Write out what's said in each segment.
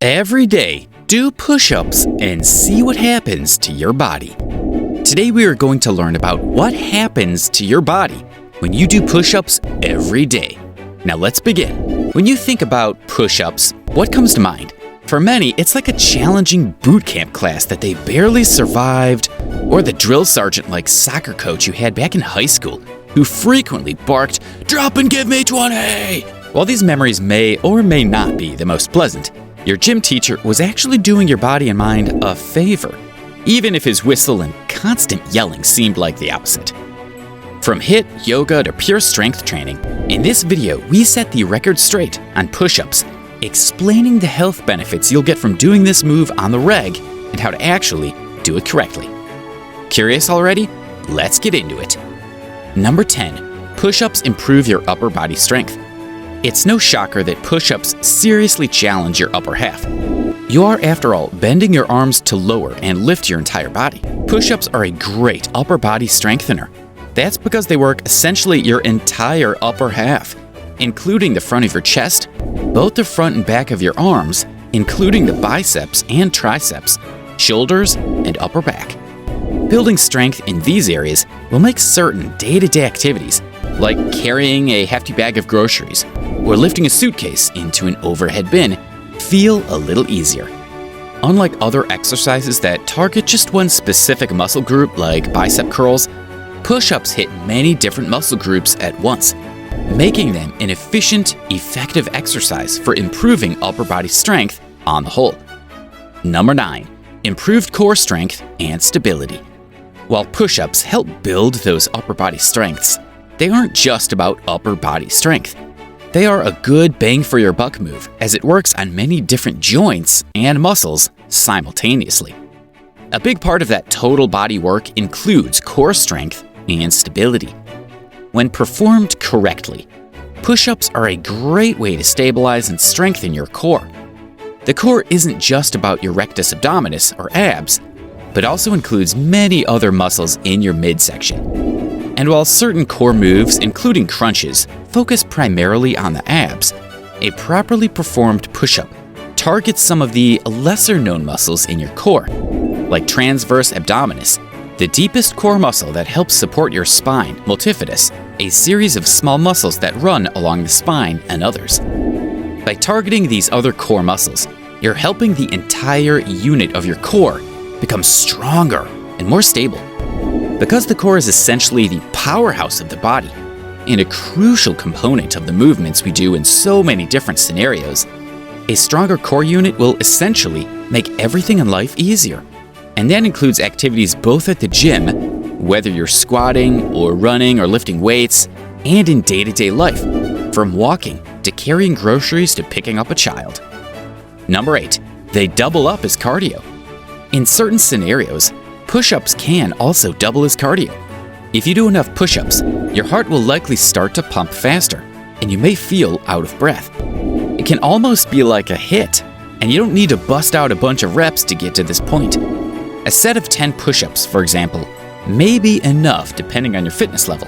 Every day, do push-ups and see what happens to your body. Today we are going to learn about what happens to your body when you do push-ups every day. Now let's begin. When you think about push-ups, what comes to mind? For many, it's like a challenging boot camp class that they barely survived, or the drill sergeant-like soccer coach you had back in high school who frequently barked, "Drop and give me 20!" While these memories may or may not be the most pleasant, your gym teacher was actually doing your body and mind a favor, even if his whistle and constant yelling seemed like the opposite. From HIIT, yoga, to pure strength training, in this video we set the record straight on push-ups, explaining the health benefits you'll get from doing this move on the reg and how to actually do it correctly. Curious already? Let's get into it. Number 10. Push-ups improve your upper body strength. It's no shocker that push-ups seriously challenge your upper half. You are, after all, bending your arms to lower and lift your entire body. Push-ups are a great upper body strengthener. That's because they work essentially your entire upper half, including the front of your chest, both the front and back of your arms, including the biceps and triceps, shoulders, and upper back. Building strength in these areas will make certain day-to-day activities, like carrying a hefty bag of groceries or lifting a suitcase into an overhead bin, feel a little easier. Unlike other exercises that target just one specific muscle group like bicep curls, push-ups hit many different muscle groups at once, making them an efficient, effective exercise for improving upper body strength on the whole. Number 9. Improved core strength and stability. While push-ups help build those upper body strengths, they aren't just about upper body strength. They are a good bang for your buck move as it works on many different joints and muscles simultaneously. A big part of that total body work includes core strength and stability. When performed correctly, push-ups are a great way to stabilize and strengthen your core. The core isn't just about your rectus abdominis or abs, but also includes many other muscles in your midsection. And while certain core moves, including crunches, focus primarily on the abs, a properly performed push-up targets some of the lesser-known muscles in your core, like transverse abdominis, the deepest core muscle that helps support your spine, multifidus, a series of small muscles that run along the spine, and others. By targeting these other core muscles, you're helping the entire unit of your core become stronger and more stable. Because the core is essentially the powerhouse of the body and a crucial component of the movements we do in so many different scenarios, a stronger core unit will essentially make everything in life easier. And that includes activities both at the gym, whether you're squatting or running or lifting weights, and in day-to-day life, from walking to carrying groceries to picking up a child. Number 8. They double up as cardio. In certain scenarios, push-ups can also double as cardio. If you do enough push-ups, your heart will likely start to pump faster, and you may feel out of breath. It can almost be like a HIIT, and you don't need to bust out a bunch of reps to get to this point. A set of 10 push-ups, for example, may be enough depending on your fitness level.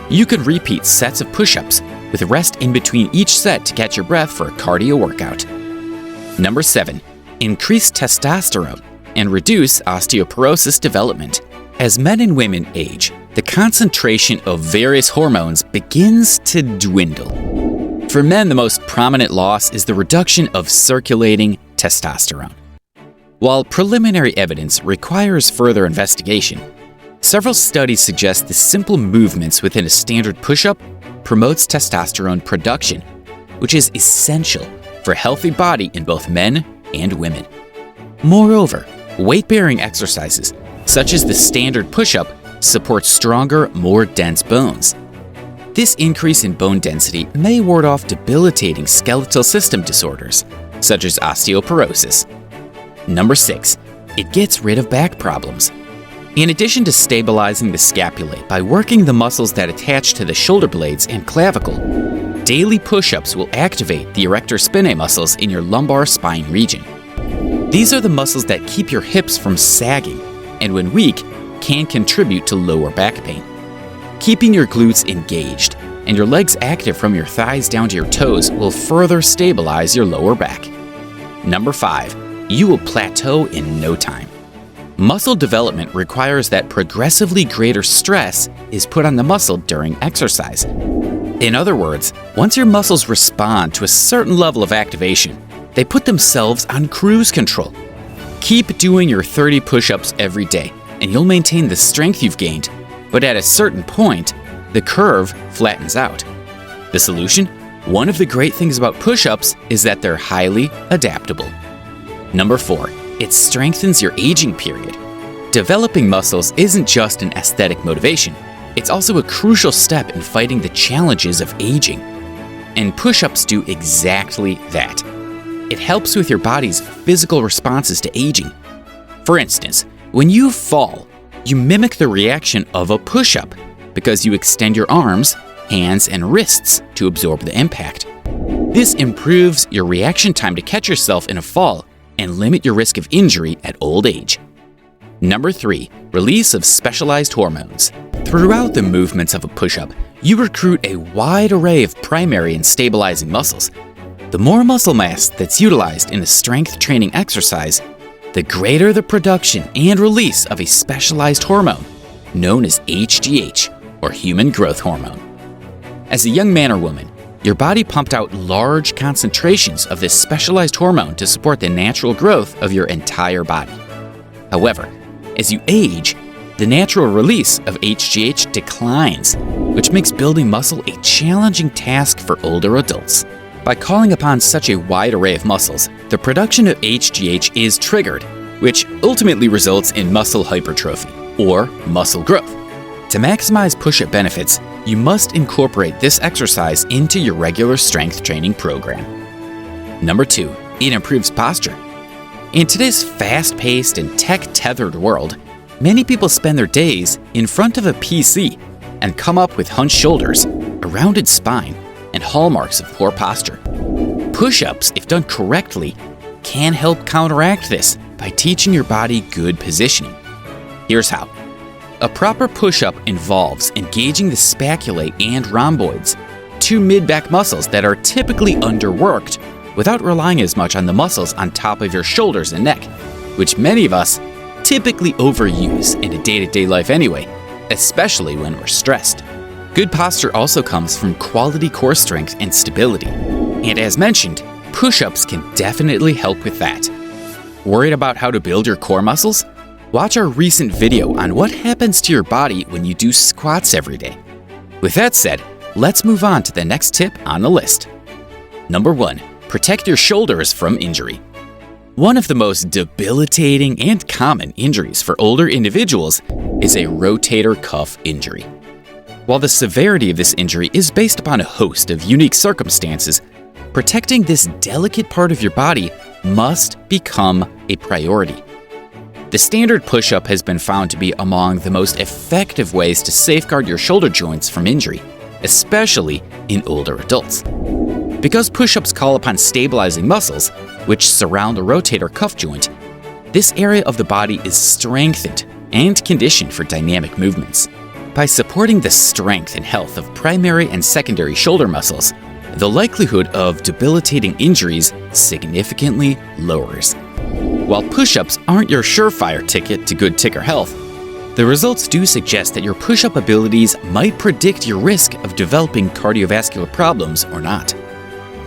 You could repeat sets of push-ups with rest in between each set to catch your breath for a cardio workout. Number 7. Increase testosterone and reduce osteoporosis development. As men and women age, the concentration of various hormones begins to dwindle. For men, the most prominent loss is the reduction of circulating testosterone. While preliminary evidence requires further investigation, several studies suggest the simple movements within a standard push-up promotes testosterone production, which is essential for a healthy body in both men and women. Moreover, weight-bearing exercises, such as the standard push-up, support stronger, more dense bones. This increase in bone density may ward off debilitating skeletal system disorders, such as osteoporosis. Number 6. It gets rid of back problems. In addition to stabilizing the scapulae by working the muscles that attach to the shoulder blades and clavicle, daily push-ups will activate the erector spinae muscles in your lumbar spine region. These are the muscles that keep your hips from sagging, and when weak, can contribute to lower back pain. Keeping your glutes engaged and your legs active from your thighs down to your toes will further stabilize your lower back. Number 5. You will plateau in no time. Muscle development requires that progressively greater stress is put on the muscle during exercise. In other words, once your muscles respond to a certain level of activation, they put themselves on cruise control. Keep doing your 30 push-ups every day, and you'll maintain the strength you've gained, but at a certain point, the curve flattens out. The solution? One of the great things about push-ups is that they're highly adaptable. Number 4. It strengthens your aging period. Developing muscles isn't just an aesthetic motivation, it's also a crucial step in fighting the challenges of aging. And push-ups do exactly that. It helps with your body's physical responses to aging. For instance, when you fall, you mimic the reaction of a push-up because you extend your arms, hands, and wrists to absorb the impact. This improves your reaction time to catch yourself in a fall and limit your risk of injury at old age. Number 3. Release of specialized hormones. Throughout the movements of a push-up, you recruit a wide array of primary and stabilizing muscles. The more muscle mass that's utilized in a strength training exercise, the greater the production and release of a specialized hormone known as HGH, or human growth hormone. As a young man or woman, your body pumped out large concentrations of this specialized hormone to support the natural growth of your entire body. However, as you age, the natural release of HGH declines, which makes building muscle a challenging task for older adults. By calling upon such a wide array of muscles, the production of HGH is triggered, which ultimately results in muscle hypertrophy, or muscle growth. To maximize push-up benefits, you must incorporate this exercise into your regular strength training program. Number 2. It improves posture. In today's fast-paced and tech-tethered world, many people spend their days in front of a PC and come up with hunched shoulders, a rounded spine, and hallmarks of poor posture. Push-ups, if done correctly, can help counteract this by teaching your body good positioning. Here's how. A proper push-up involves engaging the spaculae and rhomboids, two mid-back muscles that are typically underworked, without relying as much on the muscles on top of your shoulders and neck, which many of us typically overuse in a day-to-day life anyway, especially when we're stressed. Good posture also comes from quality core strength and stability, and as mentioned, push-ups can definitely help with that. Worried about how to build your core muscles? Watch our recent video on what happens to your body when you do squats every day. With that said, let's move on to the next tip on the list. Number 1. Protect your shoulders from injury. One of the most debilitating and common injuries for older individuals is a rotator cuff injury. While the severity of this injury is based upon a host of unique circumstances, protecting this delicate part of your body must become a priority. The standard push-up has been found to be among the most effective ways to safeguard your shoulder joints from injury, especially in older adults. Because push-ups call upon stabilizing muscles, which surround the rotator cuff joint, this area of the body is strengthened and conditioned for dynamic movements. By supporting the strength and health of primary and secondary shoulder muscles, the likelihood of debilitating injuries significantly lowers. While push-ups aren't your surefire ticket to good ticker health, the results do suggest that your push-up abilities might predict your risk of developing cardiovascular problems or not.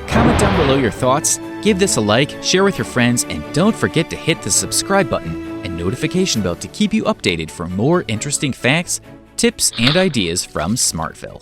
Comment down below your thoughts, give this a like, share with your friends, and don't forget to hit the subscribe button and notification bell to keep you updated for more interesting facts, tips, and ideas from Smartville.